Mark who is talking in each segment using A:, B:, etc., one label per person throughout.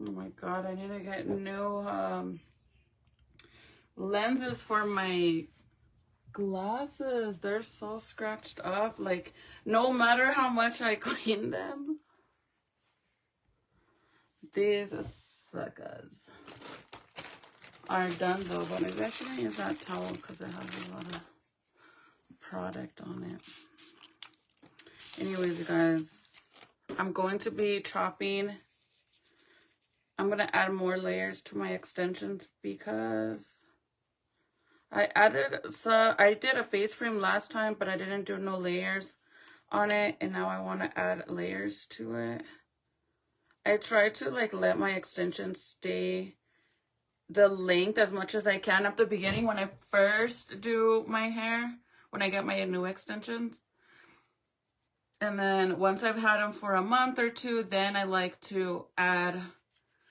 A: Oh my god, I need to get new lenses for my glasses. They're so scratched up. Like, no matter how much I clean them, these suckers are done though. But maybe I shouldn't use that towel because it has a lot of product on it. Anyways, you guys, I'm going to be chopping. I'm going to add more layers to my extensions because I did a face frame last time, but I didn't do no layers on it, and now I want to add layers to it. I try to like let my extensions stay the length as much as I can at the beginning when I first do my hair, when I get my new extensions. And then once I've had them for a month or two, then I like to add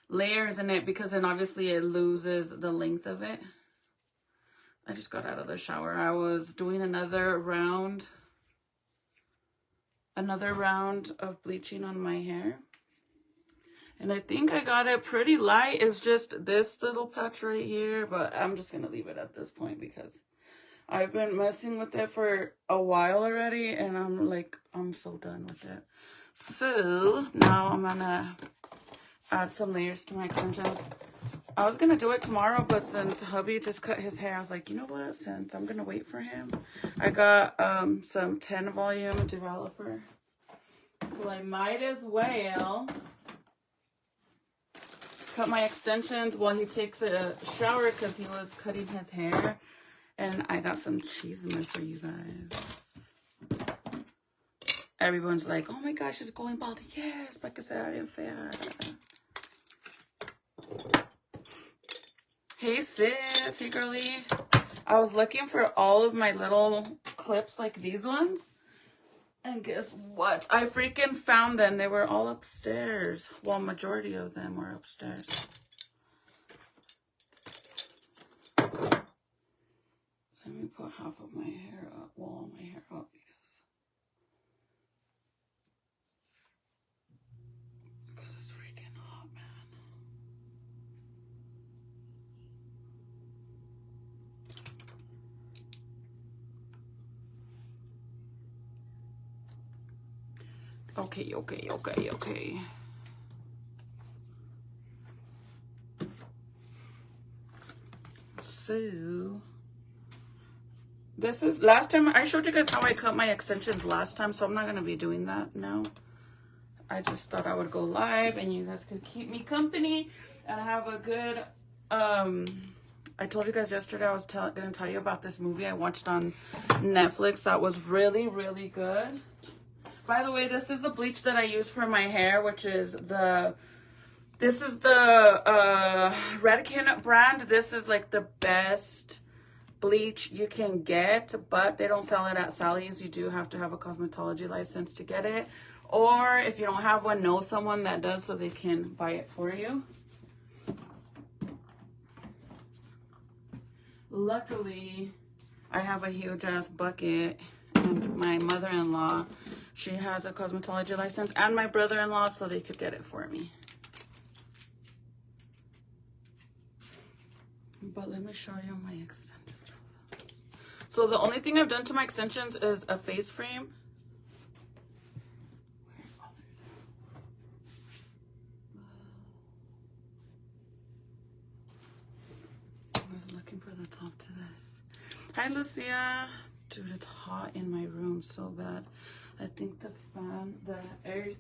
A: layers in it because then obviously it loses the length of it. I just got out of the shower. I was doing another round of bleaching on my hair. And I think I got it pretty light. It's just this little patch right here, but I'm just going to leave it at this point because I've been messing with it for a while already, and I'm so done with it. So now I'm going to add some layers to my extensions. I was going to do it tomorrow, but since hubby just cut his hair, I was like, you know what? Since I'm going to wait for him, I got some 10 volume developer. So I might as well cut my extensions while he takes a shower because he was cutting his hair. And I got some cheeseman for you guys. Everyone's like, oh my gosh, she's going bald. Yes, para que se vea bien fea. Hey sis, hey girly. I was looking for all of my little clips like these ones. And guess what? I freaking found them. They were all upstairs. Well, majority of them were upstairs. Let me put half of my hair up, all my hair up because it's freaking hot, man. Okay. So this is, last time I showed you guys how I cut my extensions last time, so I'm not going to be doing that now. I just thought I would go live and you guys could keep me company and have a good, I told you guys yesterday I was going to tell you about this movie I watched on Netflix that was really, really good. By the way, this is the bleach that I use for my hair, which is this is the Redken brand. This is like the best bleach you can get, but they don't sell it at Slayy'z. You do have to have a cosmetology license to get it. Or if you don't have one, know someone that does so they can buy it for you. Luckily, I have a huge ass bucket, and my mother-in-law, she has a cosmetology license, and my brother-in-law, so they could get it for me. But let me show you my extensions. So the only thing I've done to my extensions is a face frame. I was looking for the top to this. Hi, Lucia. Dude, it's hot in my room so bad. I think the fan, the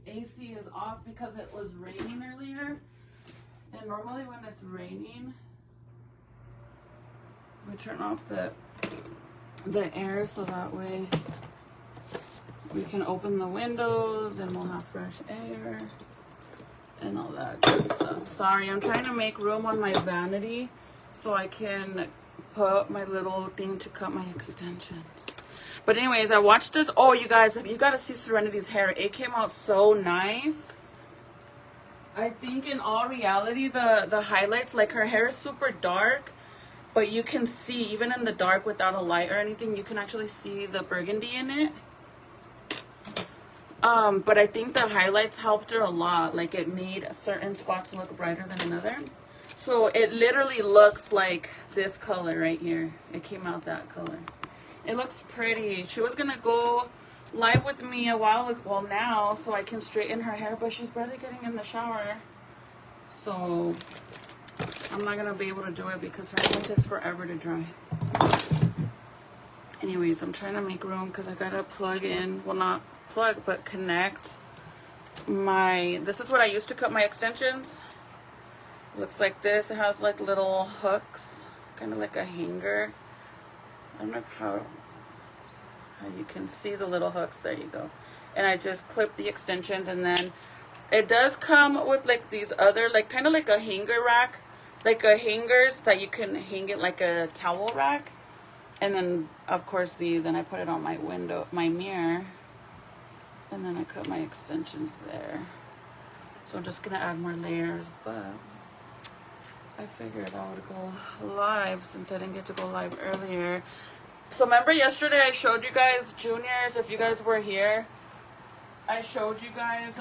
A: AC is off because it was raining earlier. And normally when it's raining, we turn off the air so that way we can open the windows and we'll have fresh air and all that good stuff. Sorry, I'm trying to make room on my vanity so I can put my little thing to cut my extensions. But anyways, I watched this. Oh, you guys, you got to see Serenity's hair. It came out so nice. I think in all reality, the highlights, like her hair is super dark, but you can see, even in the dark without a light or anything, you can actually see the burgundy in it. But I think the highlights helped her a lot. Like, it made certain spots look brighter than another. So it literally looks like this color right here. It came out that color. It looks pretty. She was gonna go live with me a while ago, well now, so I can straighten her hair, but she's barely getting in the shower. So I'm not gonna be able to do it because her hair takes forever to dry. Anyways, I'm trying to make room because I gotta plug in, well not plug, but connect my, this is what I used to cut my extensions. Looks like this. It has like little hooks, kind of like a hanger. I don't know how you can see the little hooks. There you go. And I just clip the extensions, and then it does come with like these other, like kind of like a hanger rack, like a hangers that you can hang it like a towel rack. And then of course these, and I put it on my window, my mirror, and then I cut my extensions there. So I'm just gonna add more layers, but I figured I would go live since I didn't get to go live earlier. So remember yesterday I showed you guys juniors, if you guys were here, I showed you guys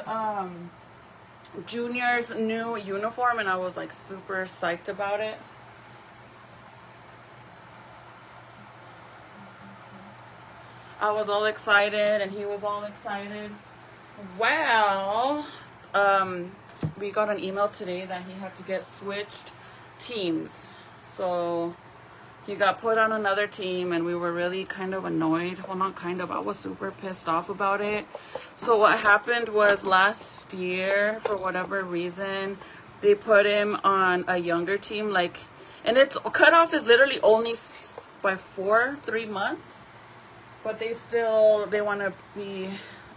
A: juniors new uniform, and I was like super psyched about it. I was all excited and he was all excited. Well, we got an email today that he had to get switched teams. So he got put on another team, and we were really kind of annoyed. Well, not kind of, I was super pissed off about it. So what happened was last year, for whatever reason, they put him on a younger team, like, and its cutoff is literally only by 3 months, but they want to be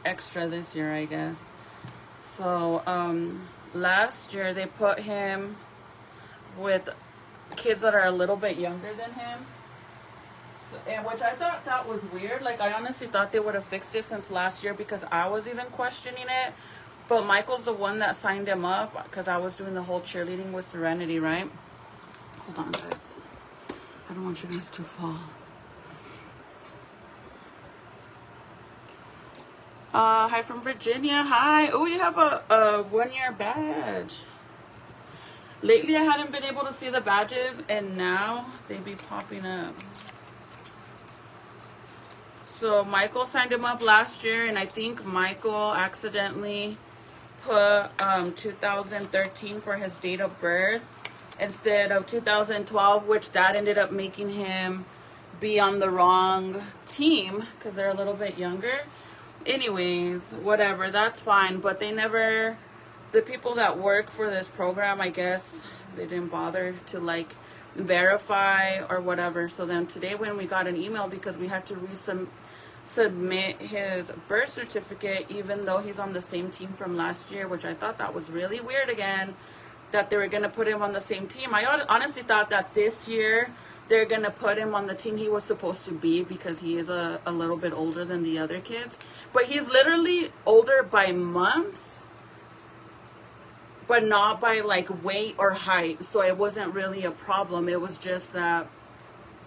A: extra this year, I guess. So last year they put him with kids that are a little bit younger than him, and which I thought that was weird. Like, I honestly thought they would have fixed it since last year, because I was even questioning it. But Michael's the one that signed him up, because I was doing the whole cheerleading with Serenity, right? Hold on, guys. I don't want you guys to fall. Hi from Virginia. Hi. Oh, you have a 1-year badge. Lately, I hadn't been able to see the badges, and now they be popping up. So Michael signed him up last year, and I think Michael accidentally put 2013 for his date of birth instead of 2012, which that ended up making him be on the wrong team because they're a little bit younger. Anyways, whatever, that's fine. But they never, the people that work for this program, I guess they didn't bother to like verify or whatever. So then today when we got an email, because we had to submit his birth certificate, even though he's on the same team from last year, which I thought that was really weird again, that they were going to put him on the same team. I honestly thought that this year they're going to put him on the team he was supposed to be, because he is a little bit older than the other kids. But he's literally older by months, but not by like weight or height. So it wasn't really a problem. It was just that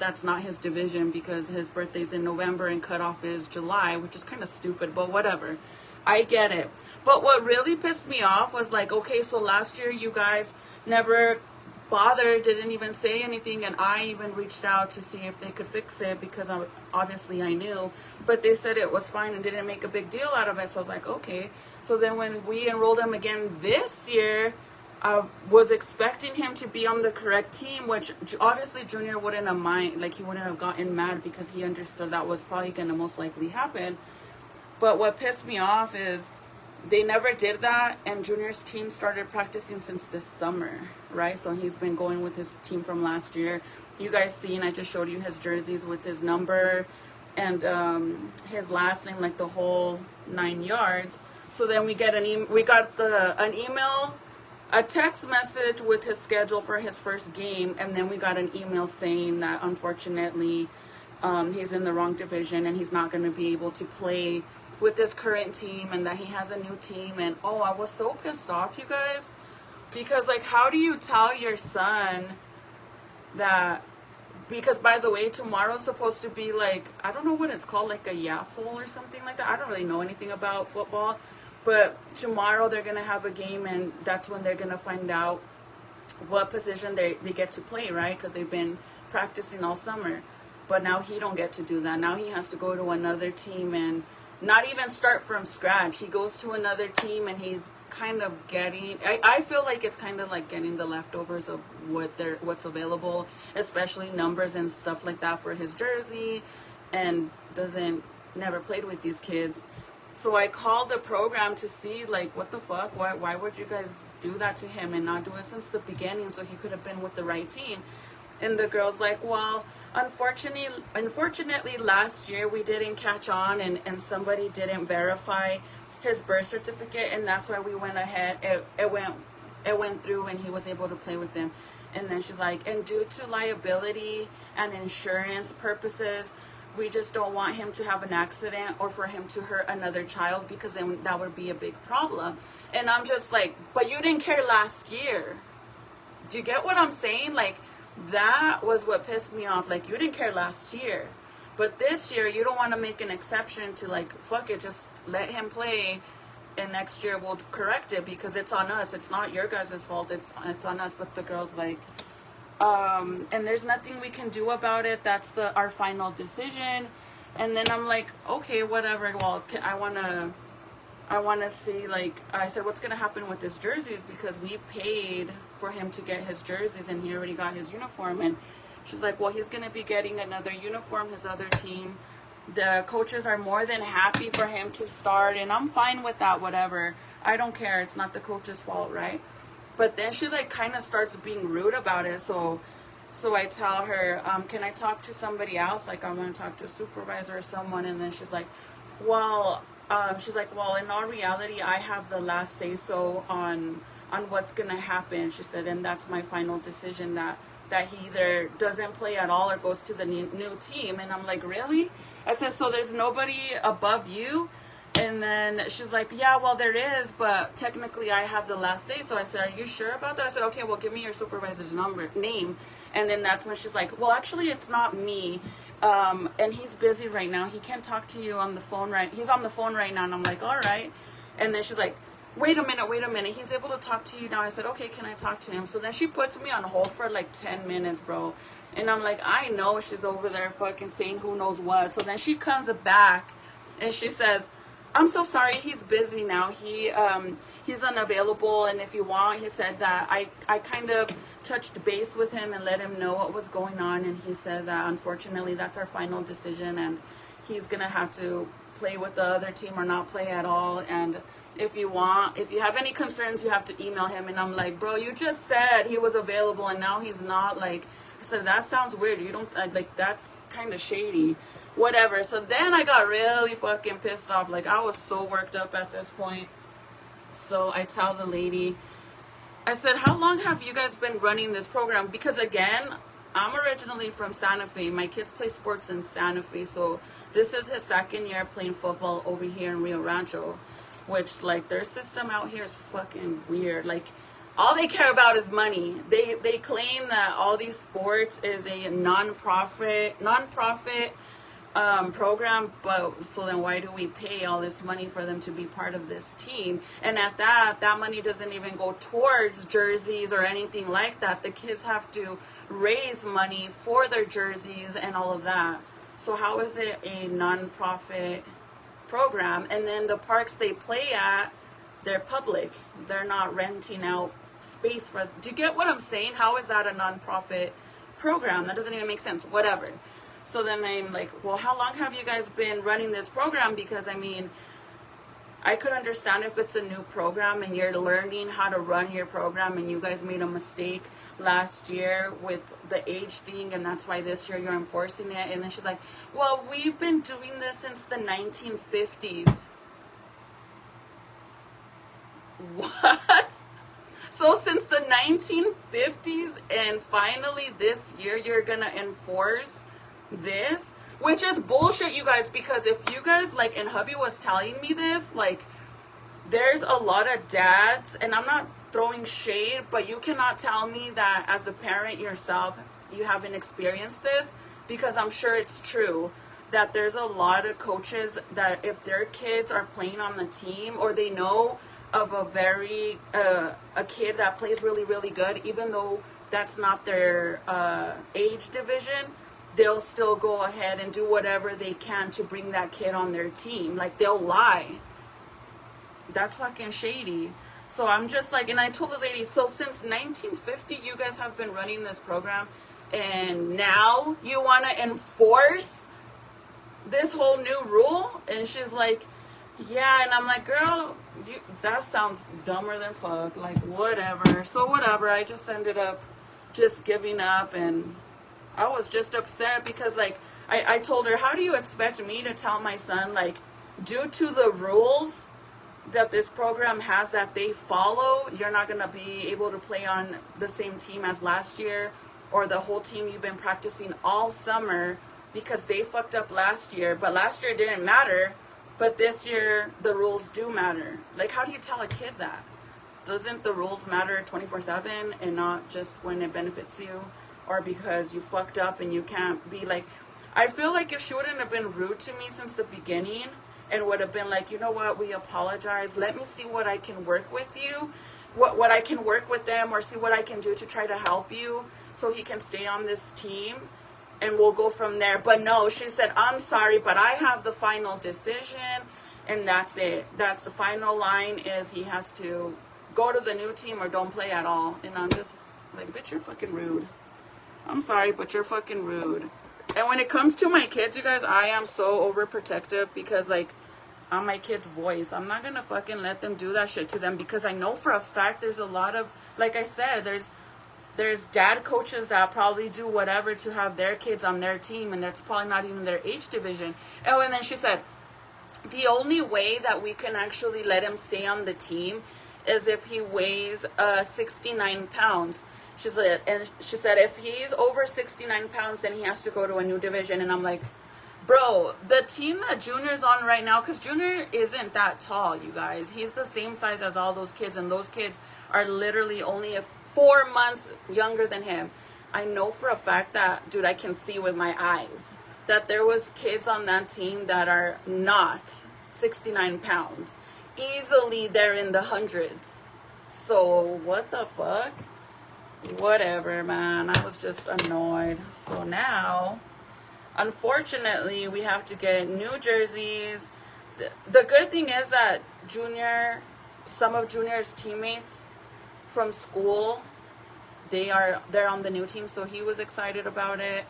A: that's not his division, because his birthday's in November and cutoff is July, which is kind of stupid, but whatever. I get it. But what really pissed me off was like, okay, so last year you guys never bothered, didn't even say anything, and I even reached out to see if they could fix it, because obviously I knew, but they said it was fine and didn't make a big deal out of it. So I was like, okay. So then when we enrolled him again this year, I was expecting him to be on the correct team, which obviously Junior wouldn't have mind, like he wouldn't have gotten mad, because he understood that was probably going to most likely happen. But what pissed me off is they never did that, and Junior's team started practicing since this summer, right? So he's been going with his team from last year. You guys seen, I just showed you his jerseys with his number and his last name, like the whole 9 yards. So then we get an email, a text message with his schedule for his first game, and then we got an email saying that unfortunately he's in the wrong division and he's not going to be able to play with this current team, and that he has a new team. And oh, I was so pissed off, you guys, because like, how do you tell your son that because, by the way, tomorrow's supposed to be like, I don't know what it's called, like a yaffle or something like that. I don't really know anything about football. But tomorrow they're going to have a game, and that's when they're going to find out what position they get to play, right? Because they've been practicing all summer. But now he don't get to do that. Now he has to go to another team and not even start from scratch. He goes to another team, and he's kind of getting, I feel like it's kind of like getting the leftovers of what's available, especially numbers and stuff like that for his jersey, and never played with these kids. So I called the program to see, like, what the fuck? Why would you guys do that to him and not do it since the beginning so he could have been with the right team? And the girl's like, well, unfortunately, last year we didn't catch on, and somebody didn't verify his birth certificate, and that's why we went ahead. It went through, and he was able to play with them. And then she's like, and due to liability and insurance purposes, we just don't want him to have an accident or for him to hurt another child, because then that would be a big problem. And I'm just like, but you didn't care last year. Do you get what I'm saying? Like, that was what pissed me off. Like, you didn't care last year, but this year you don't want to make an exception to, like, fuck it, just let him play, and next year we'll correct it because it's on us. It's not your guys' fault. It's on us. But the girl's like, and there's nothing we can do about it. That's our final decision. And then I'm like, okay, whatever. Well, I want to see, like, I said, what's going to happen with his jerseys, because we paid for him to get his jerseys, and he already got his uniform. And she's like, well, he's going to be getting another uniform, his other team. The coaches are more than happy for him to start, and I'm fine with that, whatever. I don't care. It's not the coach's fault, right? But then she, like, kind of starts being rude about it. So I tell her, can I talk to somebody else? Like, I want to talk to a supervisor or someone. And then she's like, well, in all reality, I have the last say-so on what's going to happen. She said, and that's my final decision, that he either doesn't play at all or goes to the new team. And I'm like, really? I said, so there's nobody above you? And then she's like, yeah, well, there is, but technically I have the last say. So I said, are you sure about that? I said, okay, well, give me your supervisor's name. And then that's when she's like, well, actually, it's not me. And he's busy right now. He can't talk to you on the phone he's on the phone right now. And I'm like, all right. And then she's like, wait a minute. He's able to talk to you now. I said, okay, can I talk to him? So then she puts me on hold for like 10 minutes, bro. And I'm like, I know she's over there fucking saying who knows what. So then she comes back and she says, I'm so sorry, he's busy now. He's unavailable, and if you want, he said that I kind of touched base with him and let him know what was going on, and he said that unfortunately that's our final decision, and he's gonna have to play with the other team or not play at all. And if you have any concerns, you have to email him. And I'm like, bro, you just said he was available and now he's not. Like, I said, that sounds weird. You don't, like, that's kind of shady. Whatever. So then I got really fucking pissed off. Like, I was so worked up at this point. So I tell the lady, I said, how long have you guys been running this program? Because again, I'm originally from Santa Fe. My kids play sports in Santa Fe. So this is his second year playing football over here in Rio Rancho, which, like, their system out here is fucking weird. Like, all they care about is money. They claim that all these sports is a non-profit program, but so then why do we pay all this money for them to be part of this team? And at that money doesn't even go towards jerseys or anything like that. The kids have to raise money for their jerseys and all of that. So how is it a non-profit program? And then the parks they play at, they're public. They're not renting out space for. Do you get what I'm saying? How is that a non-profit program? That doesn't even make sense. Whatever. So then I'm like, well, how long have you guys been running this program? Because, I mean, I could understand if it's a new program and you're learning how to run your program and you guys made a mistake last year with the age thing and that's why this year you're enforcing it. And then she's like, well, we've been doing this since the 1950s. What? So since the 1950s, and finally this year you're gonna enforce this, which is bullshit, you guys, because if you guys, like, and hubby was telling me this, like, there's a lot of dads, and I'm not throwing shade, but you cannot tell me that as a parent yourself, you haven't experienced this, because I'm sure it's true that there's a lot of coaches that if their kids are playing on the team, or they know of a kid that plays really, really good, even though that's not their age division, they'll still go ahead and do whatever they can to bring that kid on their team. Like, they'll lie. That's fucking shady. So I'm just like, and I told the lady, so since 1950 you guys have been running this program, and now you want to enforce this whole new rule? And she's like, yeah. And I'm like, girl, that sounds dumber than fuck. Like, whatever. So whatever, I just ended up just giving up. And I was just upset because, like, I told her, how do you expect me to tell my son, like, due to the rules that this program has that they follow, you're not going to be able to play on the same team as last year, or the whole team you've been practicing all summer, because they fucked up last year. But last year didn't matter, but this year the rules do matter. Like, how do you tell a kid that? Doesn't the rules matter 24/7 and not just when it benefits you, or because you fucked up and you can't be like, I feel like if she wouldn't have been rude to me since the beginning and would have been like, you know what, we apologize, let me see what I can work with you, what I can work with them, or see what I can do to try to help you so he can stay on this team, and we'll go from there. But no, she said, I'm sorry, but I have the final decision, and that's it. That's the final line, is he has to go to the new team or don't play at all. And I'm just like, bitch, you're fucking rude. I'm sorry, but you're fucking rude. And when it comes to my kids, you guys, I am so overprotective, because, like, I'm my kid's voice. I'm not gonna fucking let them do that shit to them, because I know for a fact there's a lot of, like I said, there's dad coaches that probably do whatever to have their kids on their team, and that's probably not even their age division. Oh, and then she said, the only way that we can actually let him stay on the team is if he weighs 69 pounds. She said, if he's over 69 pounds, then he has to go to a new division. And I'm like, bro, the team that Junior's on right now, because Junior isn't that tall, you guys. He's the same size as all those kids, and those kids are literally only 4 months younger than him. I know for a fact that, dude, I can see with my eyes that there was kids on that team that are not 69 pounds. Easily they're in the hundreds. So what the fuck? Whatever, man. I was just annoyed. So now, unfortunately, we have to get new jerseys. The good thing is that some of Junior's teammates from school, they're on the new team, so he was excited about it.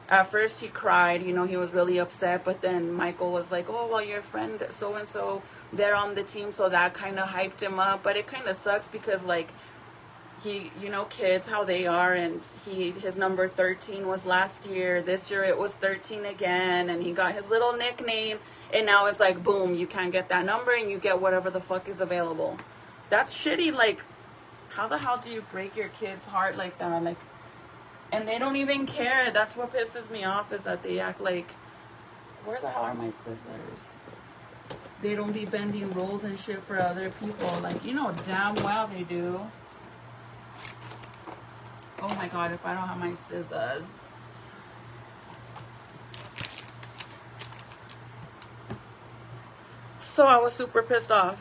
A: At first he cried, he was really upset, but then Michael was like, oh, well, your friend so and so, they're on the team, so that kind of hyped him up. But it kind of sucks because, like, he, kids, how they are, and his number 13 was last year. This year it was 13 again, and he got his little nickname, and now it's like, boom, you can't get that number, and you get whatever the fuck is available. That's shitty. Like, how the hell do you break your kid's heart like that? Like, and they don't even care. That's what pisses me off, is that they act like, where the hell are my scissors? They don't be bending rules and shit for other people. Like, damn well they do. Oh my god, if I don't have my scissors. So I was super pissed off.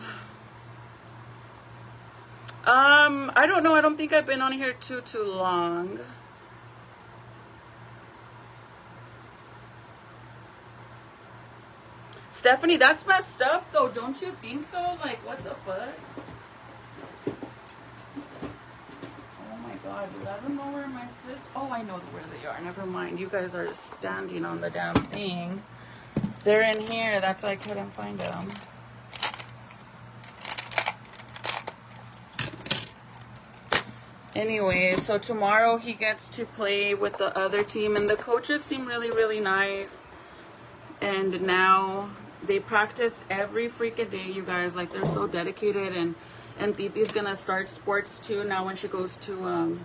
A: I don't know. I don't think I've been on here too long. Stephanie, that's messed up though. Don't you think though? Like, what the fuck? Oh my god, dude. I don't know where my sis. Oh, I know where they are. Never mind. You guys are standing on the damn thing. They're in here. That's why I couldn't find them. Anyway, so tomorrow he gets to play with the other team, and the coaches seem really, really nice. And now they practice every freaking day, you guys. Like, they're so dedicated. And Titi's gonna start sports too now when she goes to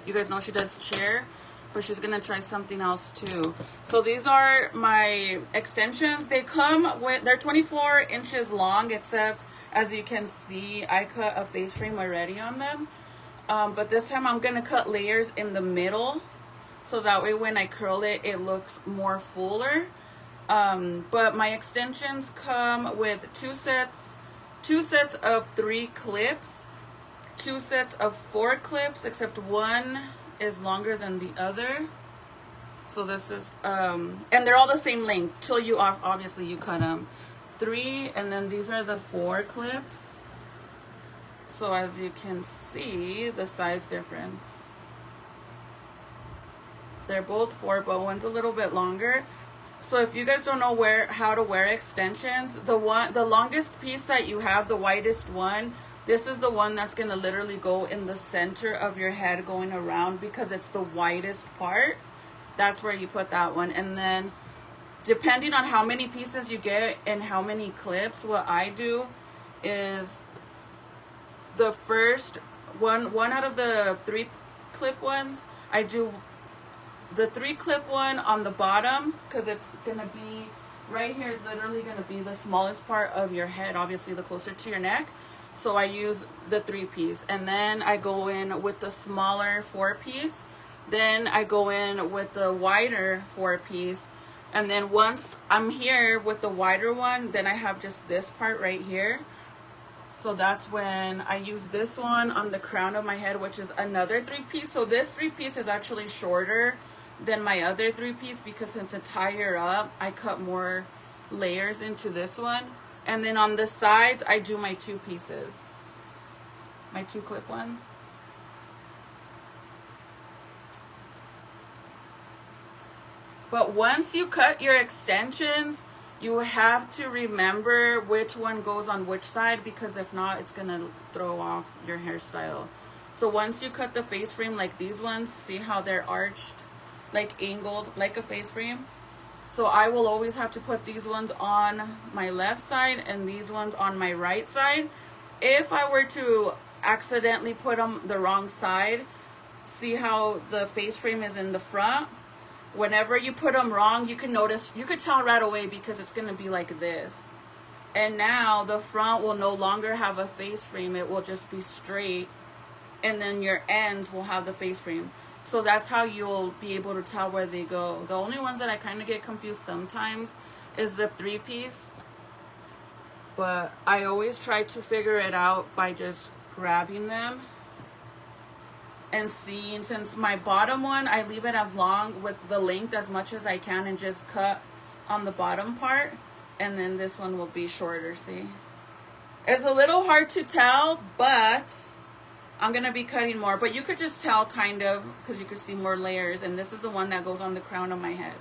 A: you guys know she does cheer, but she's gonna try something else too. So these are my extensions. They're 24 inches long, except as you can see, I cut a face frame already on them. But this time I'm gonna cut layers in the middle so that way when I curl it, it looks more fuller. But my extensions come with two sets of 3 clips, 2 sets of 4 clips, except one is longer than the other. So this is, and they're all the same length till you obviously you cut them. 3, and then these are the 4 clips. So as you can see, the size difference. They're both 4, but one's a little bit longer. So if you guys don't know how to wear extensions, the longest piece that you have, the widest one, this is the one that's gonna literally go in the center of your head going around because it's the widest part. That's where you put that one. And then depending on how many pieces you get and how many clips, what I do is the first one out of the 3 clip ones, I do the 3 clip one on the bottom because it's gonna be right here is literally gonna be the smallest part of your head, obviously the closer to your neck. So I use the 3 piece, and then I go in with the smaller 4 piece. Then I go in with the wider 4 piece, and then once I'm here with the wider one, then I have just this part right here. So that's when I use this one on the crown of my head, which is another 3 piece. So this 3 piece is actually shorter than my other 3 piece because since it's higher up, I cut more layers into this one. And then on the sides, I do my 2 pieces, my 2 clip ones. But once you cut your extensions, you have to remember which one goes on which side, because if not, it's gonna throw off your hairstyle. So once you cut the face frame like these ones, see how they're arched, like angled, like a face frame? So I will always have to put these ones on my left side and these ones on my right side. If I were to accidentally put them the wrong side, see how the face frame is in the front? Whenever you put them wrong, you can notice, you could tell right away because it's going to be like this. And now the front will no longer have a face frame. It will just be straight. And then your ends will have the face frame. So that's how you'll be able to tell where they go. The only ones that I kind of get confused sometimes is the 3 piece. But I always try to figure it out by just grabbing them and seeing. Since my bottom one, I leave it as long with the length as much as I can and just cut on the bottom part. And then this one will be shorter, see? It's a little hard to tell, but I'm going to be cutting more. But you could just tell kind of because you could see more layers. And this is the one that goes on the crown of my head.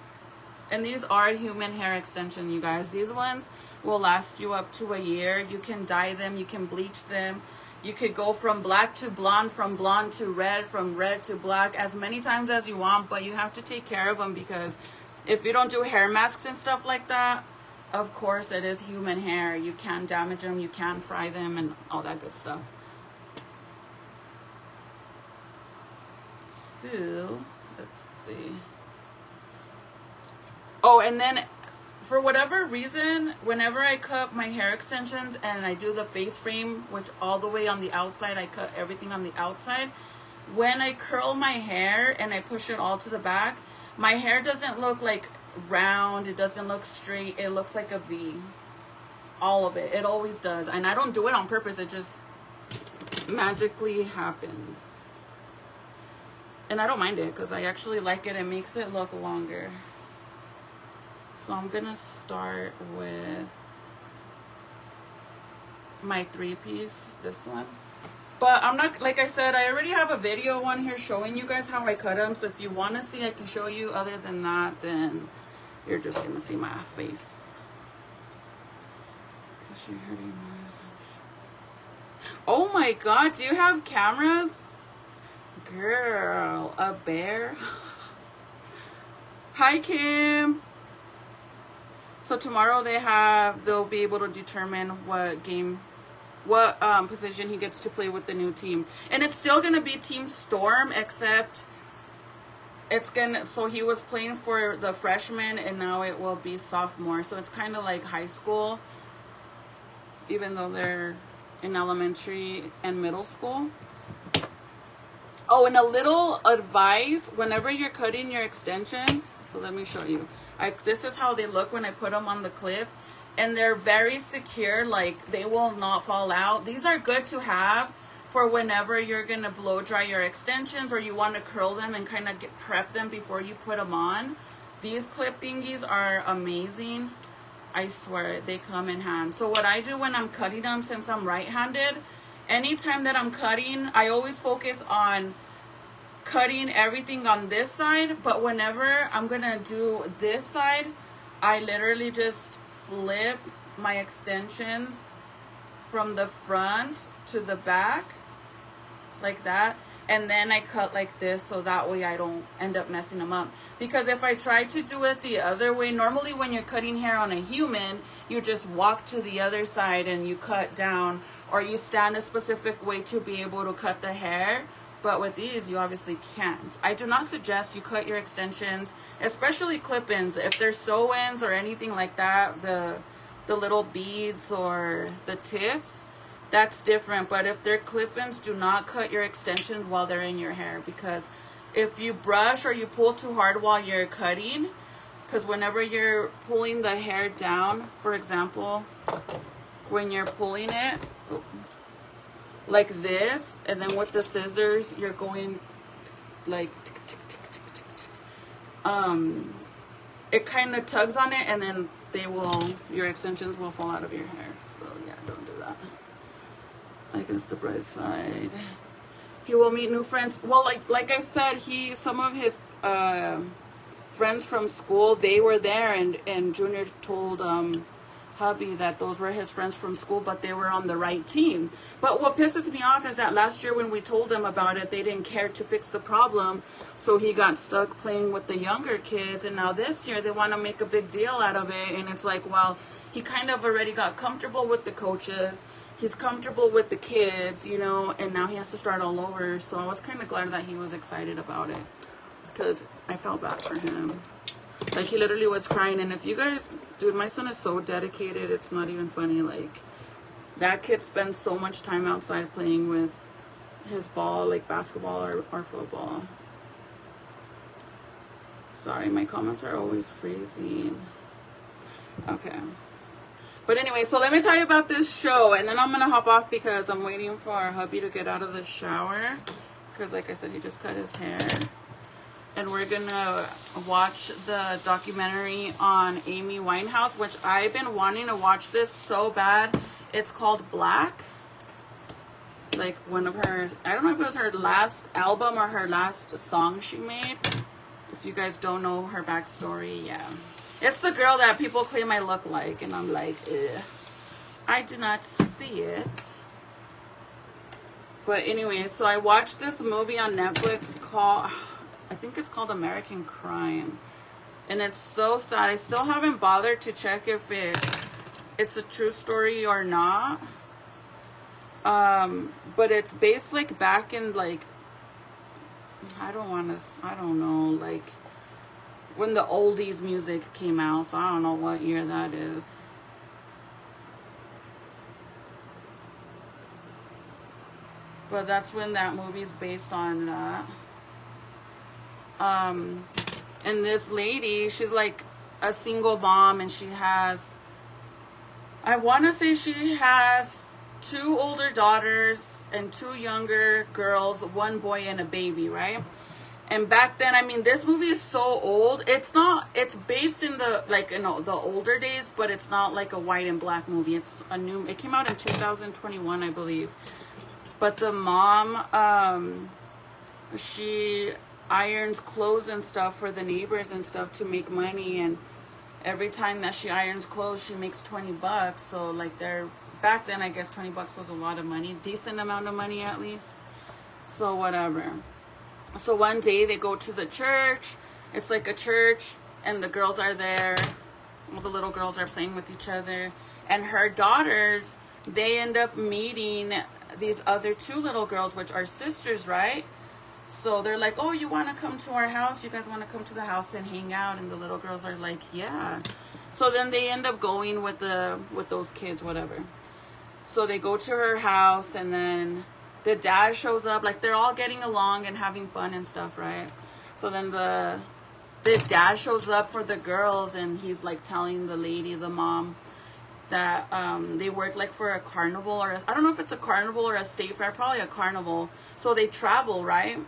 A: And these are human hair extension, you guys. These ones will last you up to a year. You can dye them. You can bleach them. You could go from black to blonde, from blonde to red, from red to black, as many times as you want. But you have to take care of them because if you don't do hair masks and stuff like that, of course it is human hair. You can damage them. You can fry them and all that good stuff. So, let's see. Oh, and then for whatever reason, whenever I cut my hair extensions and I do the face frame, which all the way on the outside, I cut everything on the outside. When I curl my hair and I push it all to the back, my hair doesn't look like round. It doesn't look straight. It looks like a V. All of it. It always does. And I don't do it on purpose. It just magically happens. And I don't mind it because I actually like it. It makes it look longer. So I'm going to start with my 3 piece, this one. But I'm not, like I said, I already have a video on here showing you guys how I cut them. So if you want to see, I can show you. Other than that, then you're just going to see my face. Oh my God, do you have cameras? Girl, a bear. Hi, Kim. So tomorrow they'll be able to determine what position he gets to play with the new team. And it's still going to be Team Storm, except so he was playing for the freshmen and now it will be sophomore. So it's kind of like high school, even though they're in elementary and middle school. Oh, and a little advice, whenever you're cutting your extensions, so let me show you. This is how they look when I put them on the clip. And they're very secure, like they will not fall out. These are good to have for whenever you're going to blow dry your extensions or you want to curl them and kind of prep them before you put them on. These clip thingies are amazing. I swear, they come in hand. So what I do when I'm cutting them, since I'm right-handed, anytime that I'm cutting, I always focus on cutting everything on this side. But whenever I'm going to do this side, I literally just flip my extensions from the front to the back like that, and then I cut like this, so that way I don't end up messing them up. Because if I try to do it the other way, normally when you're cutting hair on a human, you just walk to the other side and you cut down, or you stand a specific way to be able to cut the hair. But with these, you obviously can't. I do not suggest you cut your extensions, especially clip-ins. If they're sew-ins or anything like that, the little beads or the tips, that's different. But if they're clip-ins, do not cut your extensions while they're in your hair. Because if you brush or you pull too hard while you're cutting, because whenever you're pulling the hair down, for example, when you're pulling it like this, and then with the scissors you're going like it kind of tugs on it, and then your extensions will fall out of your hair. So yeah, don't do that. I guess the bright side, he will meet new friends. Well, like I said, some of his friends from school, they were there, and Junior told hubby that those were his friends from school, but they were on the right team. But what pisses me off is that last year when we told them about it, they didn't care to fix the problem, so he got stuck playing with the younger kids. And now this year they want to make a big deal out of it, and it's like, well, he kind of already got comfortable with the coaches, he's comfortable with the kids, you know, and now he has to start all over. So I was kind of glad that he was excited about it, because I felt bad for him. Like, he literally was crying. And if you guys, dude, my son is so dedicated, it's not even funny. Like, that kid spends so much time outside playing with his ball, like basketball or football. Sorry, my comments are always freezing. Okay. But anyway, so let me tell you about this show, and then I'm going to hop off because I'm waiting for our hubby to get out of the shower. Because, like I said, he just cut his hair. And we're going to watch the documentary on Amy Winehouse, which I've been wanting to watch this so bad. It's called Black. Like one of her, I don't know if it was her last album or her last song she made. If you guys don't know her backstory, yeah. It's the girl that people claim I look like, and I'm like, ugh. I do not see it. But anyway, so I watched this movie on Netflix called, I think it's called American Crime. And it's so sad. I still haven't bothered to check if it's a true story or not. But it's based like back in like, I don't know, like when the oldies music came out. So I don't know what year that is. But that's when that movie's based on that. And this lady, she's like a single mom, and she has, I want to say she has 2 older daughters and 2 younger girls, 1 boy and a baby, right? And back then, I mean, this movie is so old. It's based in the, like, you know, the older days, but it's not like a white and black movie. It's it came out in 2021, I believe. But the mom, she irons clothes and stuff for the neighbors and stuff to make money, and every time that she irons clothes she makes $20. So like, back then I guess $20 was a lot of money, decent amount of money at least. So whatever. So one day they go to the church. It's like a church, and the girls are there, all the little girls are playing with each other, and her daughters, they end up meeting these other 2 little girls, which are sisters, right? So they're like, oh, you want to come to our house? You guys want to come to the house and hang out? And the little girls are like, yeah. So then they end up going with those kids, whatever. So they go to her house, and then the dad shows up, like they're all getting along and having fun and stuff, right? So then the dad shows up for the girls, and he's like telling the lady, the mom, that they work like for a carnival, or I don't know if it's a carnival or a state fair, probably a carnival. So they travel, right?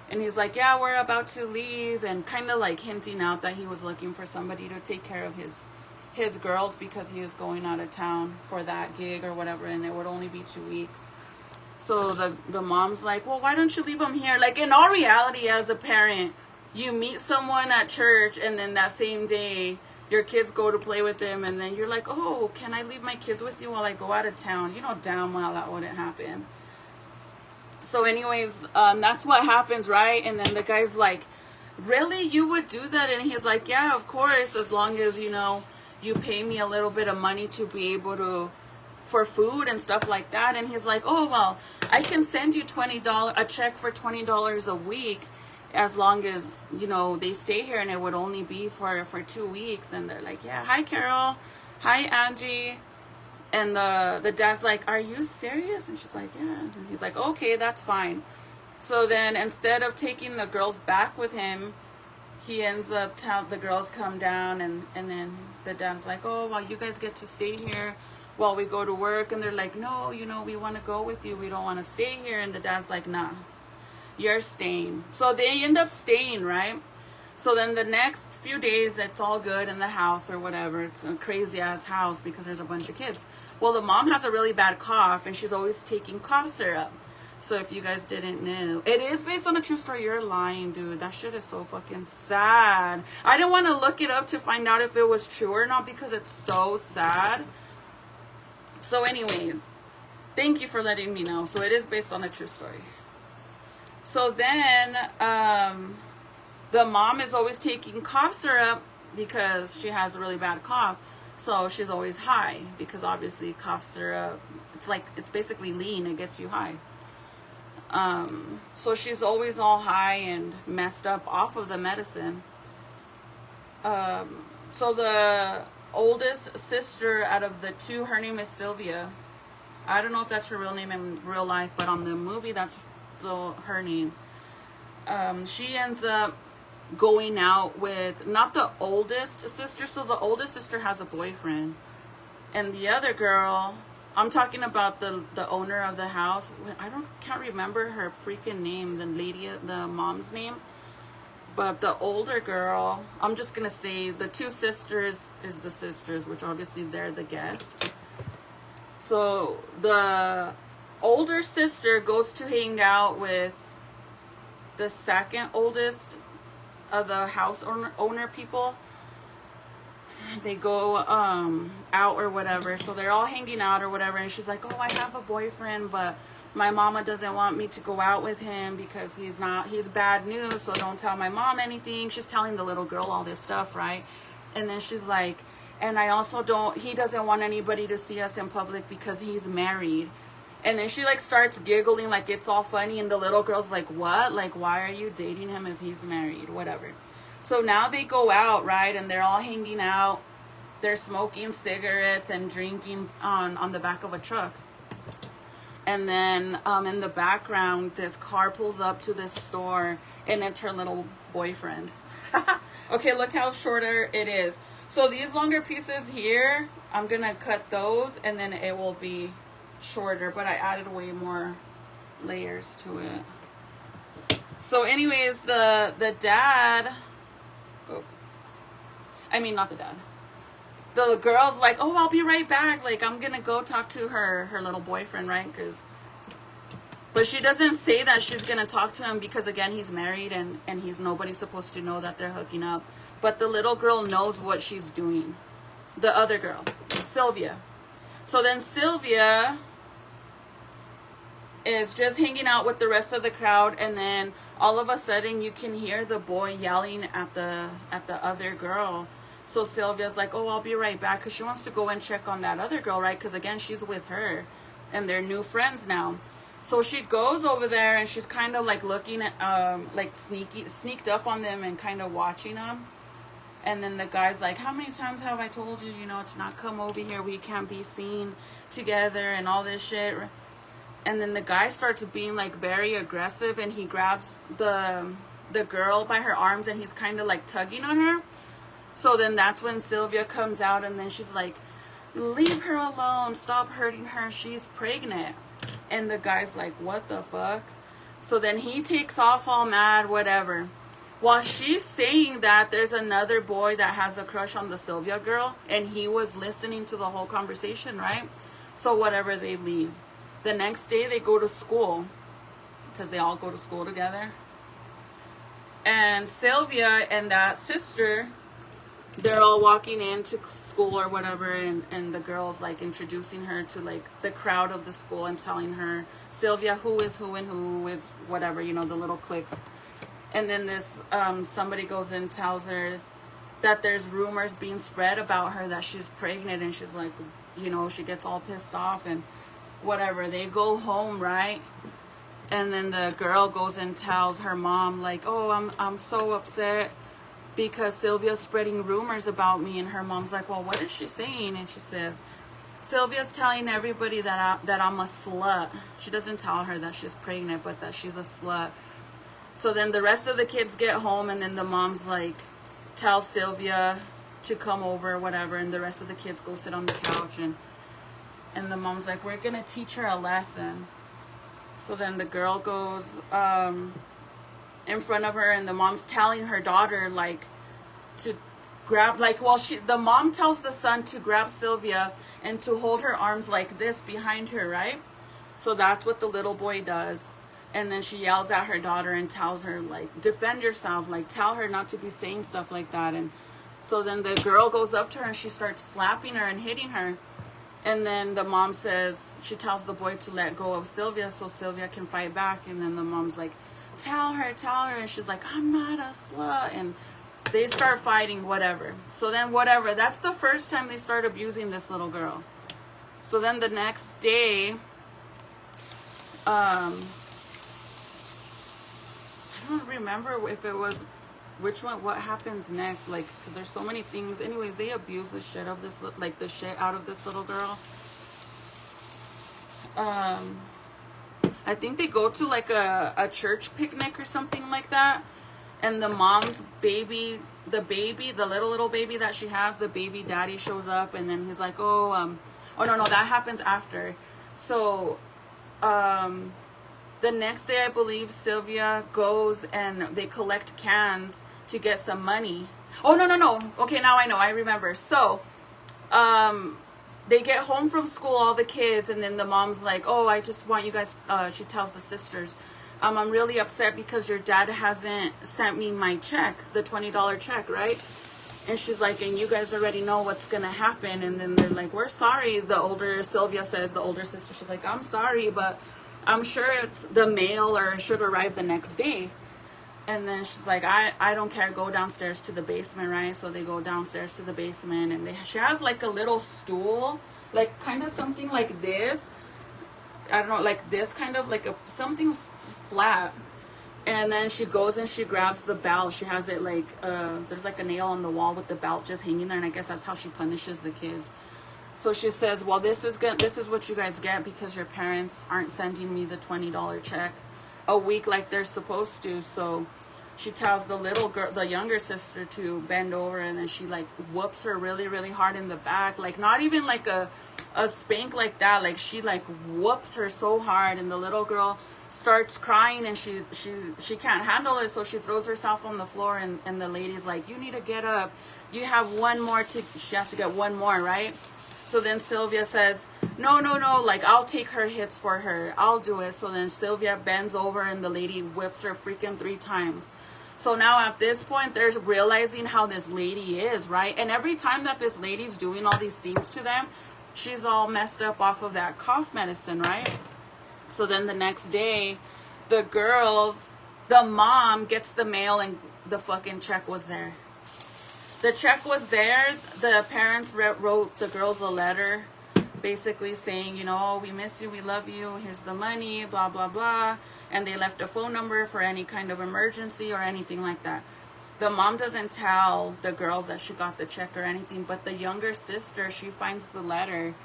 A: And he's like, yeah, we're about to leave, and kind of like hinting out that he was looking for somebody to take care of his girls because he was going out of town for that gig or whatever, and it would only be 2 weeks. So the mom's like, well, why don't you leave them here? Like, in all reality, as a parent, you meet someone at church, and then that same day your kids go to play with them, and then you're like, oh, can I leave my kids with you while I go out of town? You know damn well that wouldn't happen. So anyways, that's what happens, right? And then the guy's like, really, you would do that? And he's like, yeah, of course, as long as, you know, you pay me a little bit of money to be able to, for food and stuff like that. And he's like, oh, well, I can send you a check for $20 a week, as long as, you know, they stay here, and it would only be for 2 weeks. And they're like, yeah, hi, Carol. Hi, Angie. And the dad's like, are you serious? And she's like, yeah. And he's like, okay, that's fine. So then instead of taking the girls back with him, he ends up the girls come down, and then the dad's like, oh, well, you guys get to stay here while we go to work. And they're like, no, you know, we want to go with you. We don't want to stay here. And the dad's like, nah, you're staying. So they end up staying, right? So then the next few days, it's all good in the house or whatever. It's a crazy ass house because there's a bunch of kids. Well, the mom has a really bad cough, and she's always taking cough syrup. So if you guys didn't know, it is based on a true story. You're lying, dude. That shit is so fucking sad. I didn't want to look it up to find out if it was true or not because it's so sad. So anyways, thank you for letting me know. So it is based on a true story. So then the mom is always taking cough syrup because she has a really bad cough. So she's always high because obviously cough syrup, it's basically lean. It gets you high. So she's always all high and messed up off of the medicine. So the oldest sister out of the two, her name is Sylvia. I don't know if that's her real name in real life, but on the movie, that's her name. She ends up going out with, not the oldest sister, so the oldest sister has a boyfriend. And the other girl, I'm talking about the owner of the house. Can't remember her freaking name, the mom's name. But the older girl, I'm just going to say the two sisters is the sisters, which obviously they're the guest. So the older sister goes to hang out with the second oldest of the house owner people. They go out or whatever, so they're all hanging out or whatever, and she's like, oh, I have a boyfriend, but my mama doesn't want me to go out with him because he's bad news, so don't tell my mom anything. She's telling the little girl all this stuff, right? And then she's like, and I also he doesn't want anybody to see us in public because he's married. And then she like starts giggling like it's all funny, and the little girl's like, what? Like, why are you dating him if he's married? Whatever. So now they go out, right? And they're all hanging out. They're smoking cigarettes and drinking on the back of a truck. And then in the background, this car pulls up to this store, and it's her little boyfriend. Okay, look how shorter it is. So these longer pieces here, I'm going to cut those, and then it will be shorter. But I added way more layers to it. So anyways, the dad... not the dad. The girl's like, oh, I'll be right back. Like, I'm going to go talk to her little boyfriend, right? But she doesn't say that she's going to talk to him because, again, he's married and nobody's supposed to know that they're hooking up. But the little girl knows what she's doing. The other girl, Sylvia. So then Sylvia is just hanging out with the rest of the crowd, and then all of a sudden you can hear the boy yelling at the other girl. So Sylvia's like, oh, I'll be right back, because she wants to go and check on that other girl, right? Because again, she's with her and they're new friends now. So she goes over there, and she's kind of like looking at like sneaked up on them and kind of watching them. And then the guy's like, how many times have I told you, to not come over here, we can't be seen together and all this shit. And then the guy starts being like very aggressive, and he grabs the girl by her arms, and he's kind of like tugging on her. So then that's when Sylvia comes out, and then she's like, leave her alone, stop hurting her, she's pregnant. And the guy's like, what the fuck? So then he takes off all mad, whatever. While she's saying that, there's another boy that has a crush on the Sylvia girl, and he was listening to the whole conversation, right? So whatever, they leave. The next day they go to school, because they all go to school together. And Sylvia and that sister, they're all walking into school or whatever, and the girl's like introducing her to like the crowd of the school and telling her, Sylvia, who is who and who is whatever, you know, the little cliques. And then this somebody goes and tells her that there's rumors being spread about her that she's pregnant, and she's like, you know, she gets all pissed off and whatever. They go home, right? And then the girl goes and tells her mom, like, oh, I'm so upset because Sylvia's spreading rumors about me. And her mom's like, well, what is she saying? And she says, Sylvia's telling everybody that I'm a slut. She doesn't tell her that she's pregnant, but that she's a slut. So then the rest of the kids get home, and then the mom's like, tell Sylvia to come over or whatever, and the rest of the kids go sit on the couch, and the mom's like, we're gonna teach her a lesson. So then the girl goes in front of her, and the mom's telling her daughter like to grab, like, well, the mom tells the son to grab Sylvia and to hold her arms like this behind her, right? So that's what the little boy does. And then she yells at her daughter and tells her, like, defend yourself, like, tell her not to be saying stuff like that. And so then the girl goes up to her and she starts slapping her and hitting her. And then the mom says, she tells the boy to let go of Sylvia so Sylvia can fight back. And then the mom's like, tell her. And she's like, I'm not a slut. And they start fighting, whatever. So then whatever, that's the first time they start abusing this little girl. So then the next day, I don't remember if it was which one, what happens next, like, because there's so many things. Anyways, they abuse the shit of this, like, the shit out of this little girl. I think they go to like a church picnic or something like that, and the mom's baby, the little baby that she has, the baby daddy shows up, and then he's like, oh no, that happens after. So the next day, I believe, Sylvia goes and they collect cans to get some money. Oh, no. Okay, now I know. I remember. So, they get home from school, all the kids, and then the mom's like, oh, I just want you guys, she tells the sisters, I'm really upset because your dad hasn't sent me my check, the $20 check, right? And she's like, and you guys already know what's going to happen. And then they're like, we're sorry. Sylvia says, the older sister, she's like, I'm sorry, but I'm sure it's the mail or it should arrive the next day. And then she's like, I don't care, go downstairs to the basement, right? So they go downstairs to the basement, and she has like a little stool, like kind of something like this. I don't know, like this kind of like something flat. And then she goes and she grabs the belt. She has it like, there's like a nail on the wall with the belt just hanging there. And I guess that's how she punishes the kids. So she says, well, this is what you guys get because your parents aren't sending me the $20 check a week like they're supposed to. So she tells the little girl, the younger sister, to bend over, and then she like whoops her really, really hard in the back. Like not even like a spank like that. Like she like whoops her so hard, and the little girl starts crying, and she can't handle it. So she throws herself on the floor, and the lady's like, you need to get up. You have one more she has to get one more, right? So then Sylvia says, no, like, I'll take her hits for her. I'll do it. So then Sylvia bends over, and the lady whips her freaking 3 times. So now at this point, they're realizing how this lady is, right? And every time that this lady's doing all these things to them, she's all messed up off of that cough medicine, right? So then the next day, the mom gets the mail, and the fucking check was there. The check was there. The parents wrote the girls a letter basically saying, you know, we miss you, we love you, here's the money, blah, blah, blah. And they left a phone number for any kind of emergency or anything like that. The mom doesn't tell the girls that she got the check or anything, but the younger sister, she finds the letter,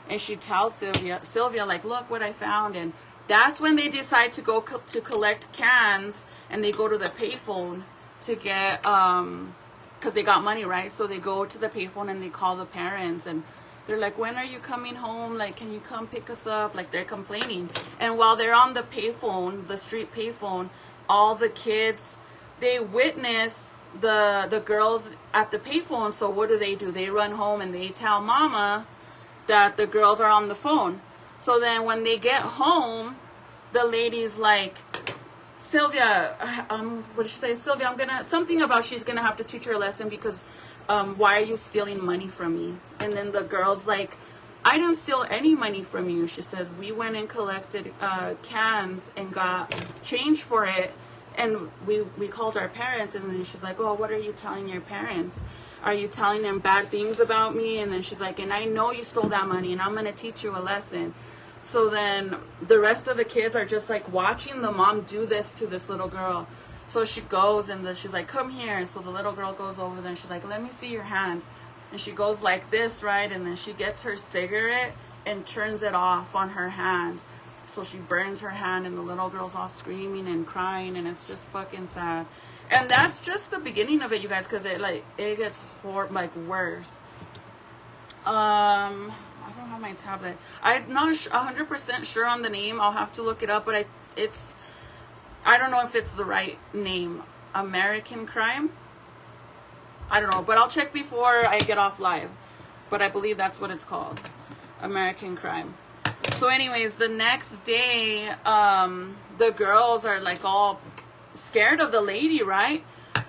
A: and she tells Sylvia, like, look what I found. And That's when they decide to go to collect cans, and they go to the payphone to get, because they got money, right? So they go to the payphone and they call the parents, and they're like, when are you coming home? Like, can you come pick us up? Like, they're complaining. And while they're on the payphone, the street payphone, all the kids, they witness the girls at the payphone. So what do? They run home and they tell mama that the girls are on the phone. So then when they get home, the lady's like, Sylvia, what did she say? Sylvia, something about she's gonna have to teach her a lesson because why are you stealing money from me? And then the girl's like, I didn't steal any money from you. She says, we went and collected cans and got change for it, and we called our parents. And then she's like, oh, what are you telling your parents? Are you telling them bad things about me? And then she's like, and I know you stole that money, and I'm gonna teach you a lesson. So then the rest of the kids are just like watching the mom do this to this little girl. So she goes and she's like, come here. And so the little girl goes over there and she's like, let me see your hand. And she goes like this, right? And then she gets her cigarette and turns it off on her hand. So she burns her hand, and the little girl's all screaming and crying, and it's just fucking sad. And that's just the beginning of it, you guys, because it gets worse. I don't have my tablet. I'm not 100% sure on the name. I'll have to look it up, but I don't know if it's the right name. American Crime? I don't know, but I'll check before I get off live. But I believe that's what it's called. American Crime. So anyways, the next day, the girls are like all scared of the lady, right?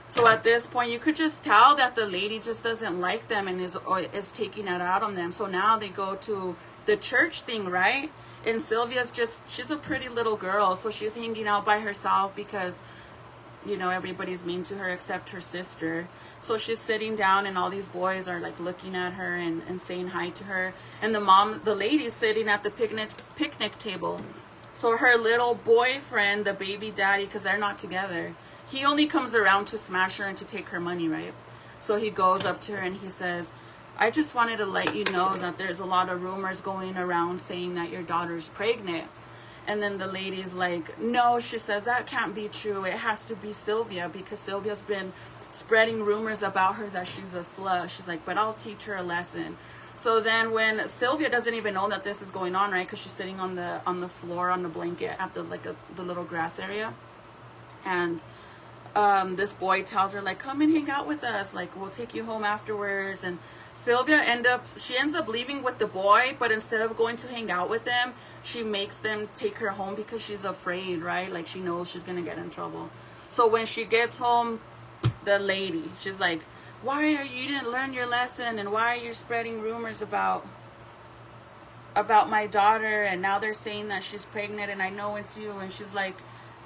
A: So at this point, you could just tell that the lady just doesn't like them and is taking it out on them. So now they go to the church thing, right? And Sylvia's she's a pretty little girl. So she's hanging out by herself because, you know, everybody's mean to her except her sister. So she's sitting down and all these boys are like looking at her and saying hi to her. And the lady's sitting at the picnic table. So her little boyfriend, the baby daddy, because they're not together, he only comes around to smash her and to take her money, right? So he goes up to her and he says, I just wanted to let you know that there's a lot of rumors going around saying that your daughter's pregnant. And then the lady's like, no, she says, that can't be true. It has to be Sylvia, because Sylvia's been spreading rumors about her that she's a slut. She's like, but I'll teach her a lesson. So then when Sylvia doesn't even know that this is going on, right? Because she's sitting on the floor on the blanket at the little grass area. And this boy tells her, like, come and hang out with us. Like, we'll take you home afterwards. And Sylvia ends up leaving with the boy, but instead of going to hang out with them, she makes them take her home because she's afraid, right? Like, she knows she's going to get in trouble. So when she gets home, the lady, she's like, you didn't learn your lesson, and why are you spreading rumors about my daughter, and now they're saying that she's pregnant, and I know it's you. And she's like,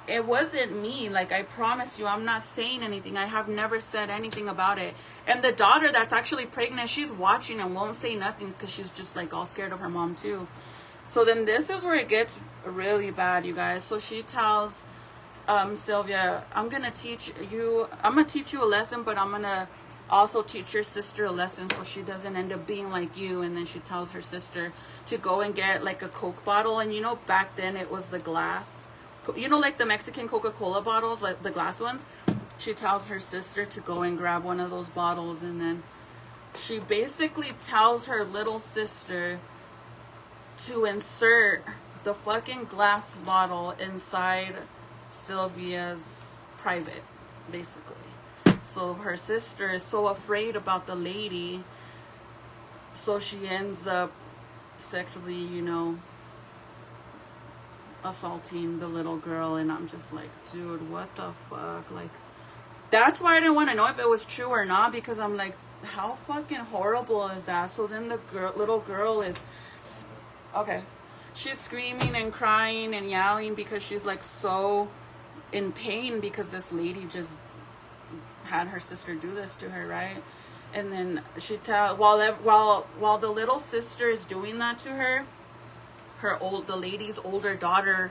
A: it wasn't me. Like, I promise you, I'm not saying anything. I have never said anything about it. And the daughter that's actually pregnant, she's watching and won't say nothing because she's just like all scared of her mom too. So then this is where it gets really bad, you guys. So she tells Sylvia, I'm gonna teach you a lesson, but I'm gonna also teach your sister a lesson so she doesn't end up being like you. And then she tells her sister to go and get like a Coke bottle. And you know, back then it was the glass, you know, like the Mexican Coca-Cola bottles, like the glass ones. She tells her sister to go and grab one of those bottles, and then she basically tells her little sister to insert the fucking glass bottle inside Sylvia's private, basically. So her sister is so afraid about the lady, so she ends up sexually, you know, assaulting the little girl. And I'm just like, dude, what the fuck? Like, that's why I didn't want to know if it was true or not, because I'm like, how fucking horrible is that? So then the little girl is, okay, she's screaming and crying and yelling because she's like so in pain because this lady just had her sister do this to her, right? And then she while the little sister is doing that to her, the lady's older daughter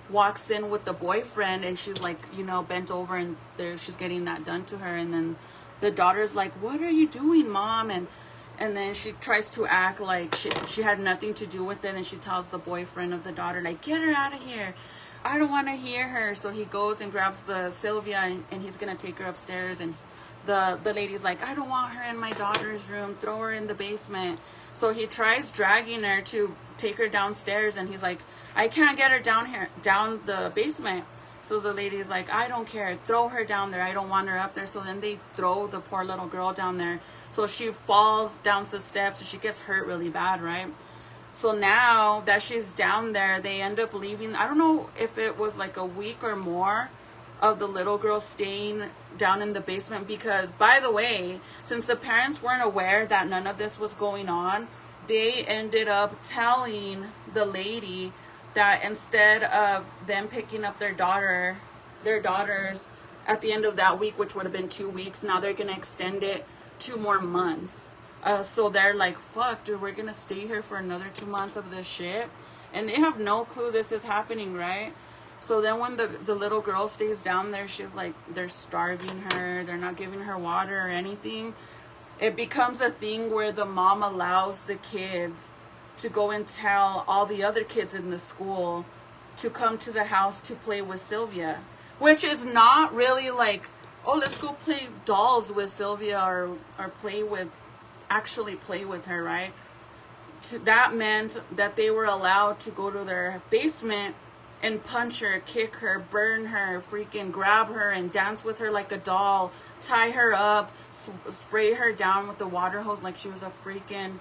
A: walks in with the boyfriend, and she's like, you know, bent over, and she's getting that done to her. And then the daughter's like, what are you doing, Mom? And And then she tries to act like she had nothing to do with it, and she tells the boyfriend of the daughter, like, get her out of here. I don't want to hear her. So he goes and grabs the Sylvia, and he's going to take her upstairs. And the lady's like, I don't want her in my daughter's room. Throw her in the basement. So he tries dragging her to take her downstairs, and he's like, I can't get her down the basement. So the lady's like, I don't care. Throw her down there. I don't want her up there. So then they throw the poor little girl down there. So she falls down the steps and she gets hurt really bad, right? So now that she's down there, they end up leaving. I don't know if it was like a week or more of the little girl staying down in the basement, because, by the way, since the parents weren't aware that none of this was going on, they ended up telling the lady that instead of them picking up their daughters at the end of that week, which would have been 2 weeks, now they're going to extend it 2 more months. So they're like, fuck, dude, we're going to stay here for another 2 months of this shit. And they have no clue this is happening, right? So then when the little girl stays down there, she's like, they're starving her. They're not giving her water or anything. It becomes a thing where the mom allows the kids to go and tell all the other kids in the school to come to the house to play with Sylvia. Which is not really like, oh, let's go play dolls with Sylvia or actually play with her, right? That meant that they were allowed to go to their basement and punch her, kick her, burn her, freaking grab her and dance with her like a doll, tie her up, spray her down with the water hose like she was a freaking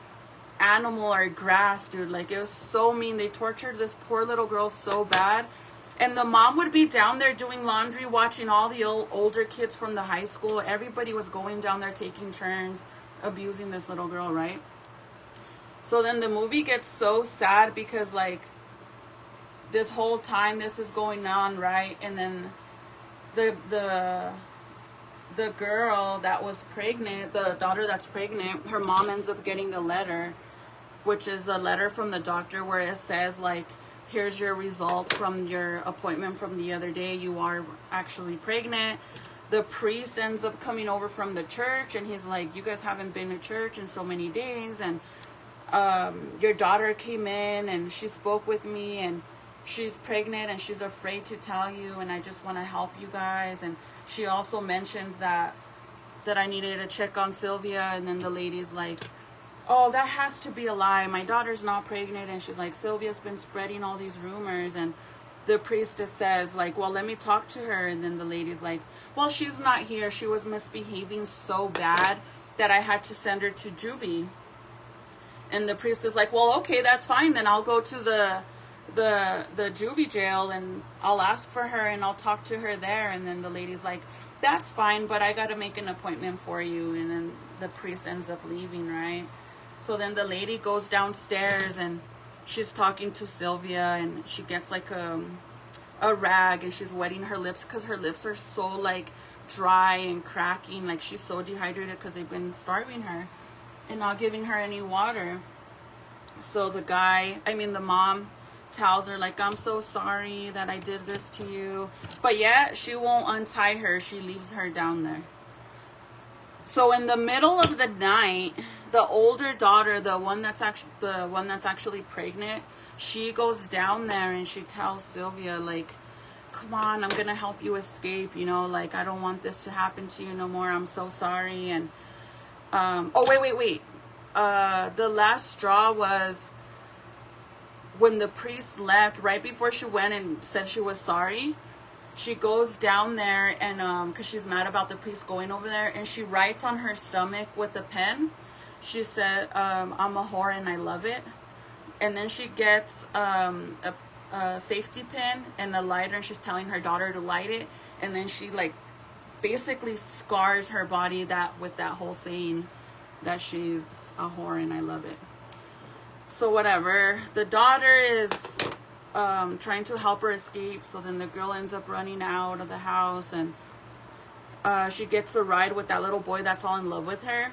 A: animal or grass, dude. Like, it was so mean. They tortured this poor little girl so bad. And the mom would be down there doing laundry, watching all the older kids from the high school. Everybody was going down there taking turns abusing this little girl, right? So then the movie gets so sad because, like, this whole time this is going on, right? And then the girl that was pregnant, the daughter that's pregnant, her mom ends up getting a letter, which is a letter from the doctor where it says, like, here's your results from your appointment from the other day. You are actually pregnant. The priest ends up coming over from the church, and he's like, you guys haven't been to church in so many days, and your daughter came in and she spoke with me, and she's pregnant and she's afraid to tell you, and I just want to help you guys. And she also mentioned that I needed to check on Sylvia. And then the lady's like, oh, that has to be a lie. My daughter's not pregnant. And she's like, Sylvia's been spreading all these rumors. And the priestess says, like, well, let me talk to her. And then the lady's like, well, she's not here. She was misbehaving so bad that I had to send her to juvie. And the priest is like, well, okay, that's fine. Then I'll go to the juvie jail and I'll ask for her and I'll talk to her there. And then the lady's like, that's fine, but I got to make an appointment for you. And then the priest ends up leaving, right? So then the lady goes downstairs and she's talking to Sylvia, and she gets like a rag and she's wetting her lips because her lips are so like dry and cracking. Like, she's so dehydrated because they've been starving her and not giving her any water. So the mom tells her, like, I'm so sorry that I did this to you. But yet she won't untie her. She leaves her down there. So in the middle of the night, the older daughter, the one that's actually pregnant, she goes down there and she tells Sylvia, like, come on, I'm gonna help you escape, you know, like, I don't want this to happen to you no more. I'm so sorry. And wait. The last straw was when the priest left, right before she went and said she was sorry. She goes down there and because she's mad about the priest going over there, and she writes on her stomach with a pen. She said, I'm a whore and I love it. And then she gets a safety pin and a lighter, and she's telling her daughter to light it. And then she, like, basically scars her body with that whole saying that she's a whore and I love it. So whatever, the daughter is trying to help her escape. So then the girl ends up running out of the house, and she gets a ride with that little boy that's all in love with her.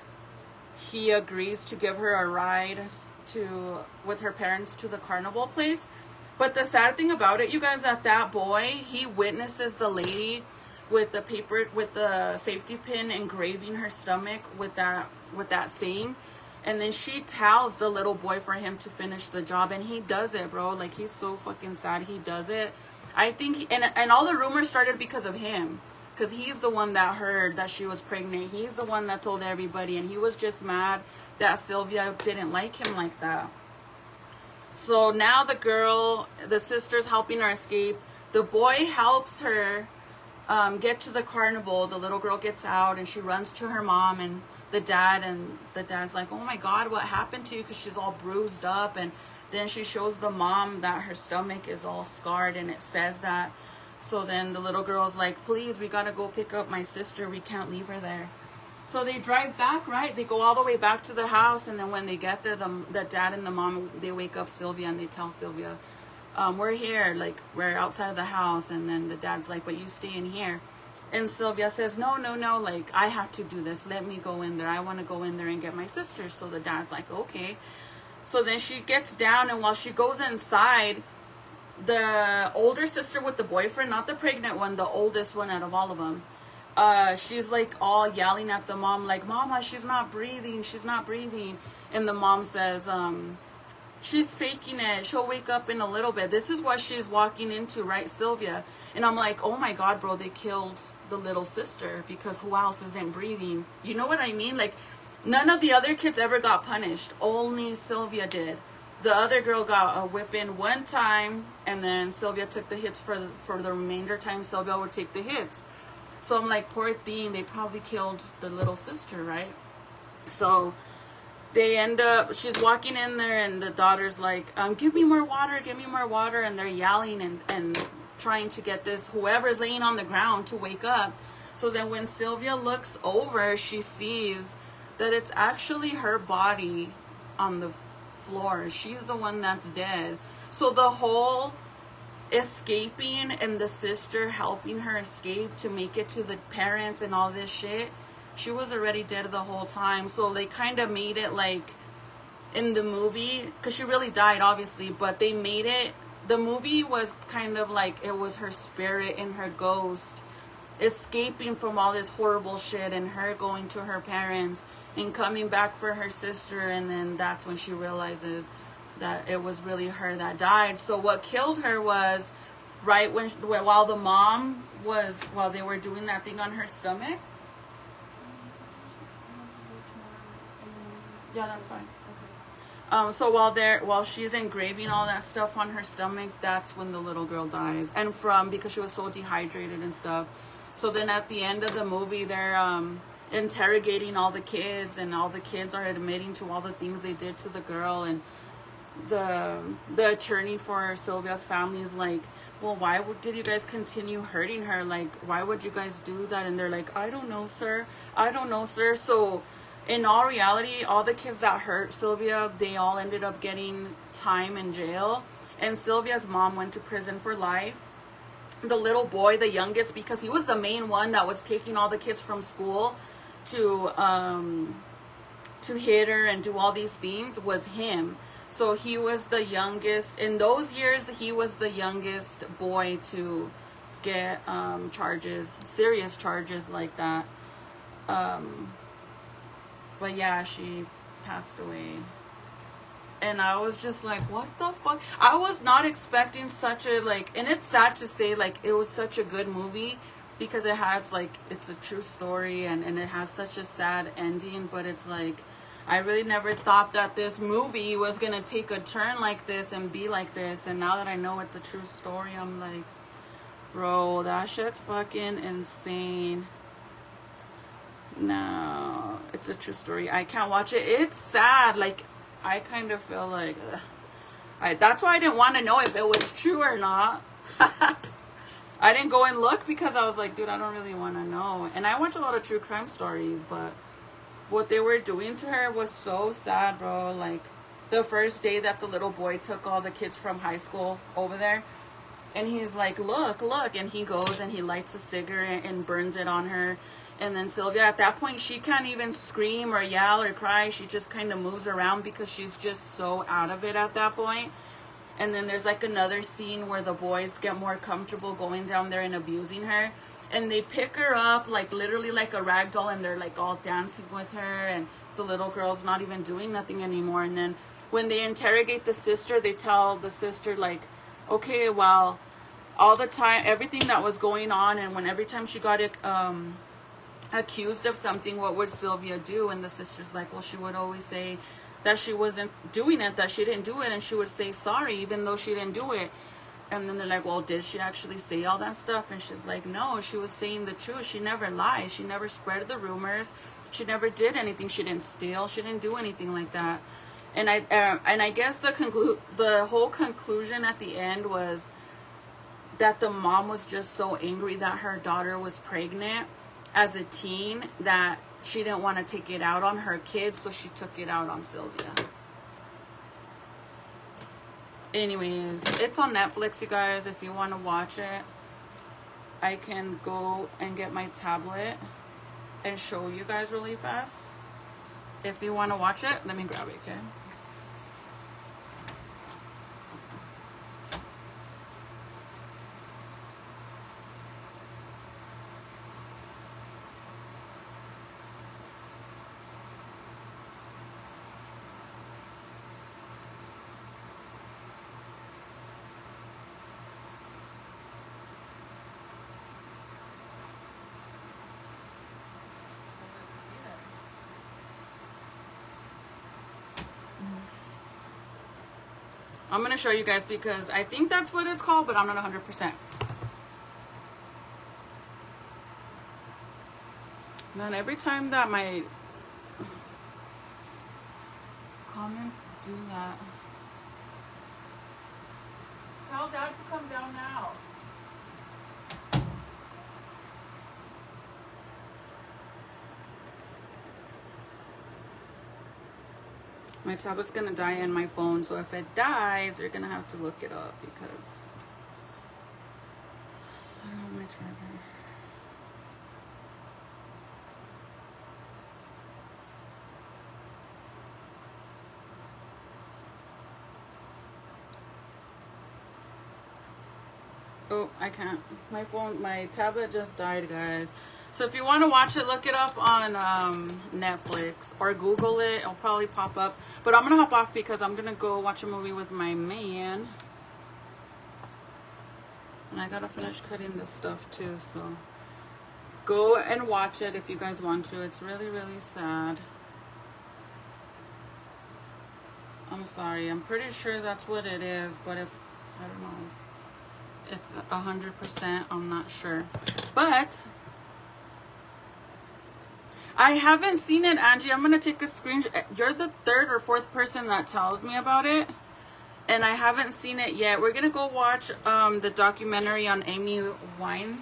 A: He agrees to give her a ride with her parents to the carnival place. But the sad thing about it, you guys, that boy, he witnesses the lady with the safety pin engraving her stomach with that saying. And then she tells the little boy for him to finish the job, and he does it, bro. Like, he's so fucking sad he does it. I think and all the rumors started because of him, because he's the one that heard that she was pregnant. He's the one that told everybody, and he was just mad that Sylvia didn't like him like that. So now the sister's helping her escape. The boy helps her get to the carnival. The little girl gets out and she runs to her mom and the dad's like, oh my God, what happened to you? Because she's all bruised up. And then she shows the mom that her stomach is all scarred and it says that. So then the little girl's like, please, we gotta go pick up my sister. We can't leave her there. So they drive back, right? They go all the way back to the house, and then when they get there, the dad and the mom, they wake up Sylvia and they tell Sylvia, we're here, like, we're outside of the house. And then the dad's like, but you stay in here. And Sylvia says, no, like, I have to do this. Let me go in there. I want to go in there and get my sister. So the dad's like, okay. So then she gets down, and while she goes inside, the older sister with the boyfriend, not the pregnant one, the oldest one out of all of them, she's like all yelling at the mom, like, Mama, she's not breathing. And the mom says, she's faking it. She'll wake up in a little bit. This is what she's walking into, right, Sylvia? And I'm like, oh my God, bro, they killed the little sister because who else isn't breathing? You know what I mean? Like, none of the other kids ever got punished. Only Sylvia did. The other girl got a whipping one time, and then Sylvia took the hits for the remainder time. Sylvia would take the hits. So I'm like, poor thing, they probably killed the little sister, right? So they end up, she's walking in there, and the daughter's like, give me more water. And they're yelling and trying to get this, whoever's laying on the ground, to wake up. So then when Sylvia looks over, she sees that it's actually her body on the floor. She's the one that's dead. So the whole escaping and the sister helping her escape to make it to the parents and all this shit, she was already dead the whole time. So they kind of made it like in the movie, because she really died obviously, but they made it, the movie was kind of like it was her spirit and her ghost escaping from all this horrible shit, and her going to her parents and coming back for her sister. And then that's when she realizes that it was really her that died. So what killed her was right while the mom was, while they were doing that thing on her stomach. Yeah, that's fine. So while she's engraving all that stuff on her stomach, that's when the little girl dies. And because she was so dehydrated and stuff. So then at the end of the movie, they're interrogating all the kids, and all the kids are admitting to all the things they did to the girl. And the attorney for Sylvia's family is like, well, why did you guys continue hurting her? Like, why would you guys do that? And they're like, I don't know, sir. So in all reality, all the kids that hurt Sylvia, they all ended up getting time in jail. And Sylvia's mom went to prison for life. The little boy, the youngest, because he was the main one that was taking all the kids from school to hit her and do all these things, was him. So he was the youngest. In those years, he was the youngest boy to get serious charges like that. But yeah, she passed away. And I was just like, what the fuck? I was not expecting such a, like, and it's sad to say, like, it was such a good movie because it has, like, it's a true story and it has such a sad ending. But it's like, I really never thought that this movie was going to take a turn like this and be like this. And now that I know it's a true story, I'm like, bro, that shit's fucking insane. No, it's a true story. I can't watch it. It's sad. Like, I kind of feel like, that's why I didn't want to know if it was true or not. I didn't go and look because I was like, dude, I don't really want to know. And I watch a lot of true crime stories, but what they were doing to her was so sad, bro. Like, the first day that the little boy took all the kids from high school over there, and he's like, look, and he goes and he lights a cigarette and burns it on her. And then Sylvia, at that point, she can't even scream or yell or cry. She just kind of moves around because she's just so out of it at that point. And then there's like another scene where the boys get more comfortable going down there and abusing her. And they pick her up, like literally like a rag doll, and they're like all dancing with her. And the little girl's not even doing nothing anymore. And then when they interrogate the sister, they tell the sister, like, okay, well, all the time, everything that was going on, and when every time she got accused of something, what would Sylvia do? And the sister's like, well, she would always say that she wasn't doing it, that she didn't do it, and she would say sorry even though she didn't do it. And then they're like, well, did she actually say all that stuff? And she's like, no, she was saying the truth. She never lied. She never spread the rumors. She never did anything. She didn't steal. She didn't do anything like that. And I guess the whole conclusion at the end was that the mom was just so angry that her daughter was pregnant as a teen that she didn't want to take it out on her kids, so she took it out on Sylvia. Anyways, it's on Netflix, you guys. If you want to watch it, I can go and get my tablet and show you guys really fast. If you want to watch it, let me grab it, okay? I'm going to show you guys because I think that's what it's called, but I'm not 100%. Man, every time that my comments do that. Tell Dad to come down now. My tablet's gonna die in my phone, so if it dies, you're gonna have to look it up because I don't have my charger. Oh, I can't. My tablet just died, guys. So if you want to watch it, look it up on Netflix or Google it. It'll probably pop up. But I'm going to hop off because I'm going to go watch a movie with my man. And I got to finish cutting this stuff too. So go and watch it if you guys want to. It's really, really sad. I'm sorry. I'm pretty sure that's what it is. But if, I don't know. If 100%, I'm not sure. But I haven't seen it, Angie. I'm going to take a screenshot. You're the third or fourth person that tells me about it. And I haven't seen it yet. We're going to go watch the documentary on Amy Winehouse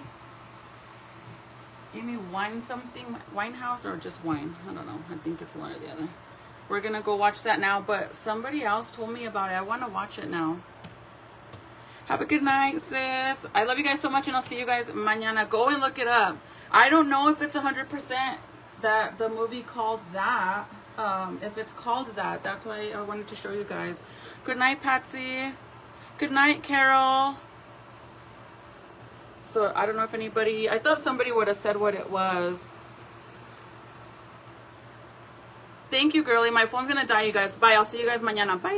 A: or just Wine. I don't know. I think it's one or the other. We're going to go watch that now. But somebody else told me about it. I want to watch it now. Have a good night, sis. I love you guys so much, and I'll see you guys mañana. Go and look it up. I don't know if it's 100% that the movie called that. If it's called that, that's why I wanted to show you guys. Good night, Patsy. Good night, Carol. So I don't know if anybody, I thought somebody would have said what it was. Thank you, girly. My phone's gonna die, you guys. Bye. I'll see you guys mañana. Bye.